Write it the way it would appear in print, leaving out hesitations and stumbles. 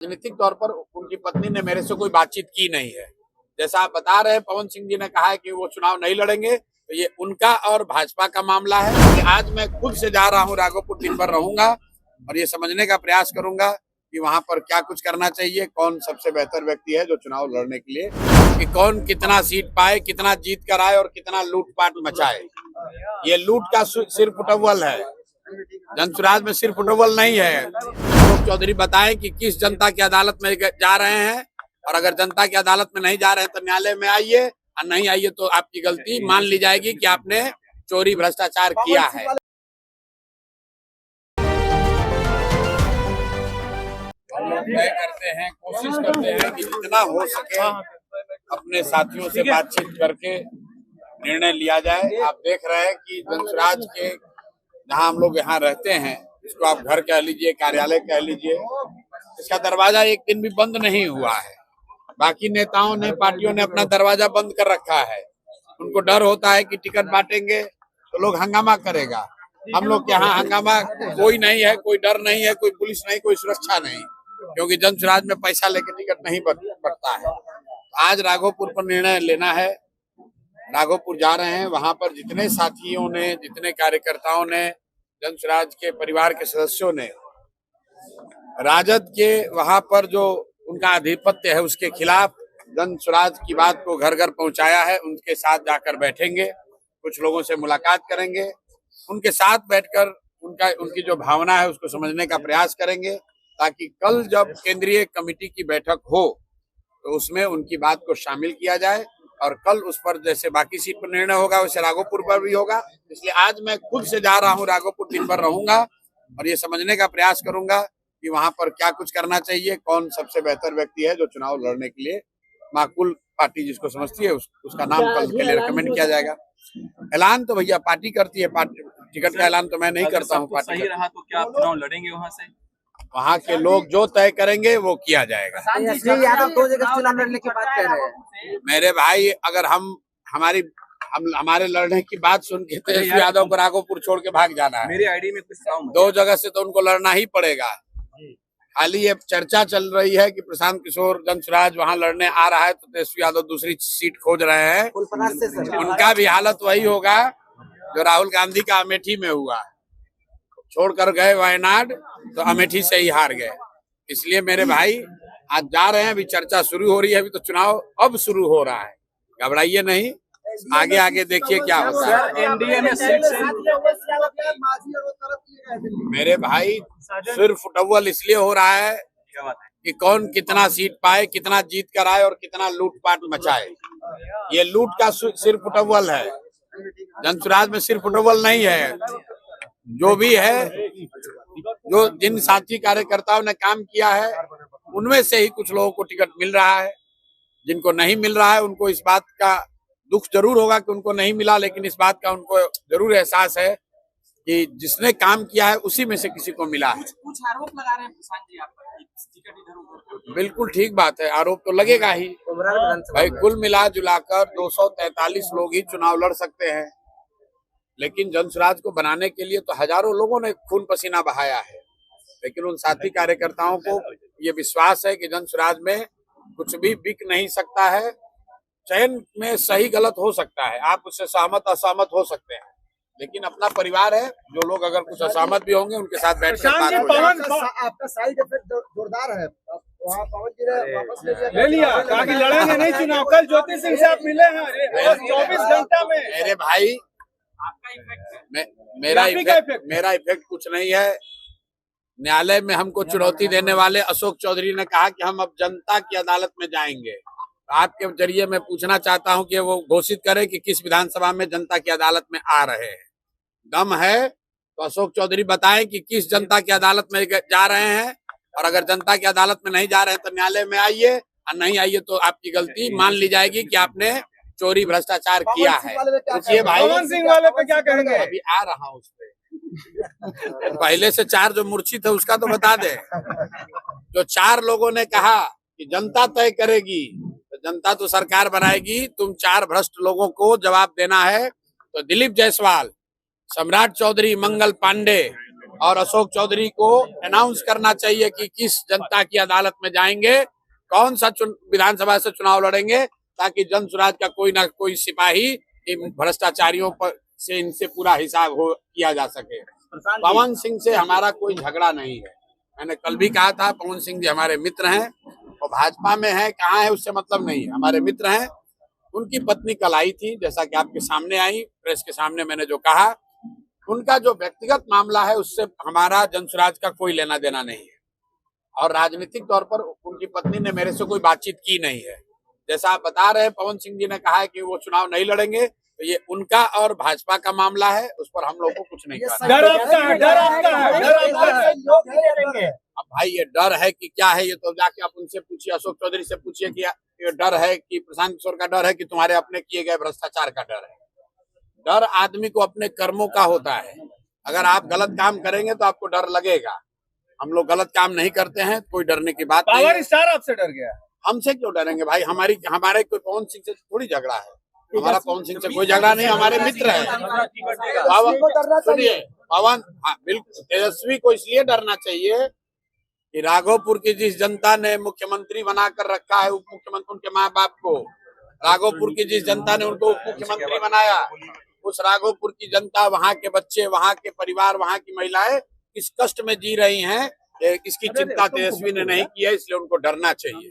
राजनीतिक तौर पर उनकी पत्नी ने मेरे से कोई बातचीत की नहीं है। जैसा आप बता रहे हैं, पवन सिंह जी ने कहा है कि वो चुनाव नहीं लड़ेंगे, तो ये उनका और भाजपा का मामला है कि आज मैं खुद से जा रहा हूँ राघोपुर, दिन भर रहूंगा और ये समझने का प्रयास करूंगा कि वहां पर क्या कुछ करना चाहिए, कौन सबसे बेहतर व्यक्ति है जो चुनाव लड़ने के लिए, कि कौन कितना सीट पाए, कितना जीत कर आए और कितना लूटपाट मचाए। ये लूट का सिर्फ फुटबॉल है, जनसुराज में सिर्फ फुटबॉल नहीं है। अशोक चौधरी बताएं कि किस जनता की अदालत में जा रहे हैं, और अगर जनता की अदालत में नहीं जा रहे हैं तो न्यायालय में आइए, और नहीं आइए तो आपकी गलती मान ली जाएगी कि आपने चोरी भ्रष्टाचार किया है। हम लोग तय करते हैं, कोशिश करते हैं कि जितना हो सके अपने साथियों से बातचीत करके निर्णय लिया जाए। आप देख रहे हैं कि जनसुराज के जहाँ हम लोग यहाँ रहते हैं, इसको आप घर कह लीजिए, कार्यालय कह लीजिए, इसका दरवाजा एक दिन भी बंद नहीं हुआ है। बाकी नेताओं ने, पार्टियों ने अपना दरवाजा बंद कर रखा है। उनको डर होता है कि टिकट बांटेंगे तो लोग हंगामा करेगा। हम लोग के यहाँ हंगामा कोई नहीं है, कोई डर नहीं है, कोई पुलिस नहीं, कोई सुरक्षा नहीं, क्योंकि जनसुराज में पैसा लेके टिकट नहीं बटता है। आज राघोपुर पर निर्णय लेना है, राघोपुर जा रहे हैं। वहां पर जितने साथियों ने, जितने कार्यकर्ताओं ने, जनसुराज के परिवार के सदस्यों ने राजद के वहां पर जो उनका आधिपत्य है उसके खिलाफ जनसुराज की बात को घर घर पहुंचाया है। उनके साथ जाकर बैठेंगे, कुछ लोगों से मुलाकात करेंगे, उनके साथ बैठकर उनकी जो भावना है उसको समझने का प्रयास करेंगे, ताकि कल जब केंद्रीय कमेटी की बैठक हो तो उसमें उनकी बात को शामिल किया जाए, और कल उस पर जैसे बाकी सीट पर निर्णय होगा वैसे राघोपुर पर भी होगा। इसलिए आज मैं खुद से जा रहा हूँ राघोपुर, दिन भर रहूंगा और ये समझने का प्रयास करूंगा कि वहां पर क्या कुछ करना चाहिए, कौन सबसे बेहतर व्यक्ति है जो चुनाव लड़ने के लिए माकूल पार्टी जिसको समझती है उसका नाम कल के लिए रिकमेंड किया जाएगा। ऐलान तो भैया पार्टी करती है, पार्टी टिकट का ऐलान तो मैं नहीं करता हूँ। पार्टी सही रहा तो क्या आप चुनाव लड़ेंगे वहां से? वहाँ के लोग जो तय करेंगे वो किया जाएगा। यादव 2 जगह चुनाव लड़ने की बात कह रहे हैं। मेरे भाई, अगर हम हमारे लड़ने की बात सुन के तेजस्वी यादव को राघोपुर छोड़ के भाग जाना है। मेरी आईडी में कुछ 2 जगह से तो उनको लड़ना ही पड़ेगा। हाल ही ये चर्चा चल रही है कि प्रशांत किशोर जनसुराज वहां लड़ने आ रहा है तो तेजस्वी यादव दूसरी सीट खोज रहे हैं। उनका भी हालत वही होगा जो राहुल गांधी का अमेठी में हुआ, छोड़कर गए वायनाड तो अमेठी से ही हार गए। इसलिए मेरे भाई आज जा रहे हैं, अभी चर्चा शुरू हो रही है, अभी तो चुनाव अब शुरू हो रहा है, घबराइए नहीं, आगे आगे देखिए क्या होता है। एनडीए में सीट से मेरे भाई सिर्फ फुटबॉल इसलिए हो रहा है कि कौन कितना सीट पाए, कितना जीत कर आए और कितना लूटपाट मचाए। ये लूट का सिर्फ फुटबॉल है, जनसुराज में सिर्फ फुटबॉल नहीं है। जो भी है, जो जिन साथी कार्यकर्ताओं ने काम किया है उनमें से ही कुछ लोगों को टिकट मिल रहा है, जिनको नहीं मिल रहा है उनको इस बात का दुख जरूर होगा कि उनको नहीं मिला, लेकिन इस बात का उनको जरूर एहसास है कि जिसने काम किया है उसी में से किसी को मिला है। कुछ आरोप लगा रहे हैं प्रशांत जी आप पर, टिकट इधर-उधर। बिल्कुल ठीक बात है, आरोप तो लगेगा ही भाई। कुल मिला जुलाकर 243 लोग ही चुनाव लड़ सकते हैं, लेकिन जनसुराज को बनाने के लिए तो हजारों लोगों ने खून पसीना बहाया है। लेकिन उन साथी कार्यकर्ताओं को ये विश्वास है कि जनसुराज में कुछ भी बिक नहीं सकता है। चयन में सही गलत हो सकता है, आप उससे सहमत असहमत हो सकते हैं, लेकिन अपना परिवार है। जो लोग अगर कुछ असहमत भी होंगे उनके साथ बैठकर बात हो जाएगी। आपका साइड इफेक्ट जोरदार है। वहाँ पवन जी ने वापस ले लिया, कहा कि लड़ेंगे नहीं चुनाव। कल ज्योति सिंह से आप मिले हैं 24 घंटा में। मेरे भाई, मेरा इफेक्ट कुछ नहीं है। न्यायालय में हमको चुनौती देने वाले अशोक चौधरी ने कहा कि हम अब जनता की अदालत में जाएंगे। आपके जरिए मैं पूछना चाहता हूं कि वो घोषित करें कि किस विधानसभा में जनता की अदालत में आ रहे हैं। दम है तो अशोक चौधरी बताएं कि किस जनता की अदालत में जा रहे हैं, और अगर जनता की अदालत में नहीं जा रहे हैं तो न्यायालय में आइए, और नहीं आइए तो आपकी गलती मान ली जाएगी कि आपने चोरी भ्रष्टाचार किया है। पूछिए भाई, पवन सिंह वाले पे क्या कहेंगे? अभी आ रहा हूँ उस पे। पहले से 4 जो मूर्छित है उसका तो बता दे। जो 4 लोगों ने कहा कि जनता तय करेगी, तो जनता तो सरकार बनाएगी, तुम 4 भ्रष्ट लोगों को जवाब देना है। तो दिलीप जायसवाल, सम्राट चौधरी, मंगल पांडे, और अशोक चौधरी को अनाउंस करना चाहिए कि किस जनता की अदालत में जाएंगे, कौन सा विधानसभा से चुनाव लड़ेंगे, ताकि जन सुराज का कोई ना कोई सिपाही इन भ्रष्टाचारियों पर से इनसे पूरा हिसाब किया जा सके। पवन सिंह से हमारा कोई झगड़ा नहीं है। मैंने कल भी कहा था, पवन सिंह जी हमारे मित्र हैं और भाजपा में है, कहाँ है उससे मतलब नहीं है, हमारे मित्र हैं। उनकी पत्नी कल आई थी, जैसा कि आपके सामने आई, प्रेस के सामने मैंने जो कहा, उनका जो व्यक्तिगत मामला है उससे हमारा जनसुराज का कोई लेना देना नहीं है और राजनीतिक तौर पर उनकी पत्नी ने मेरे से कोई बातचीत की नहीं है। जैसा आप बता रहे हैं, पवन सिंह जी ने कहा है कि वो चुनाव नहीं लड़ेंगे, तो ये उनका और भाजपा का मामला है, उस पर हम लोग को कुछ नहीं करना। डर आपका है। अब भाई ये डर है कि क्या है, ये तो जाके आप उनसे पूछिए, अशोक चौधरी से पूछिए कि ये डर है कि प्रशांत किशोर का डर है कि तुम्हारे अपने किए गए भ्रष्टाचार का डर है। डर आदमी को अपने कर्मों का होता है। अगर आप गलत काम करेंगे तो आपको डर लगेगा। हम लोग गलत काम नहीं करते हैं, कोई डरने की बात नहीं है। पावर स्टार आपसे डर गया? हमसे क्यों डरेंगे भाई? हमारे कोई पवन सिंह से थोड़ी झगड़ा है, हमारा पवन सिंह से कोई झगड़ा नहीं, हमारे मित्र हैं। सुनिए, पवन, हाँ बिल्कुल, तेजस्वी को इसलिए डरना चाहिए कि राघोपुर की जिस जनता ने मुख्यमंत्री बनाकर रखा है, उप मुख्यमंत्री, उनके माँ बाप को, राघोपुर की जिस जनता ने उनको उप मुख्यमंत्री बनाया, उस राघोपुर की जनता, वहाँ के बच्चे, वहाँ के परिवार, वहाँ की महिलाएं किस कष्ट में जी रही हैं, इसकी चिंता तेजस्वी ने नहीं की है, इसलिए उनको डरना चाहिए।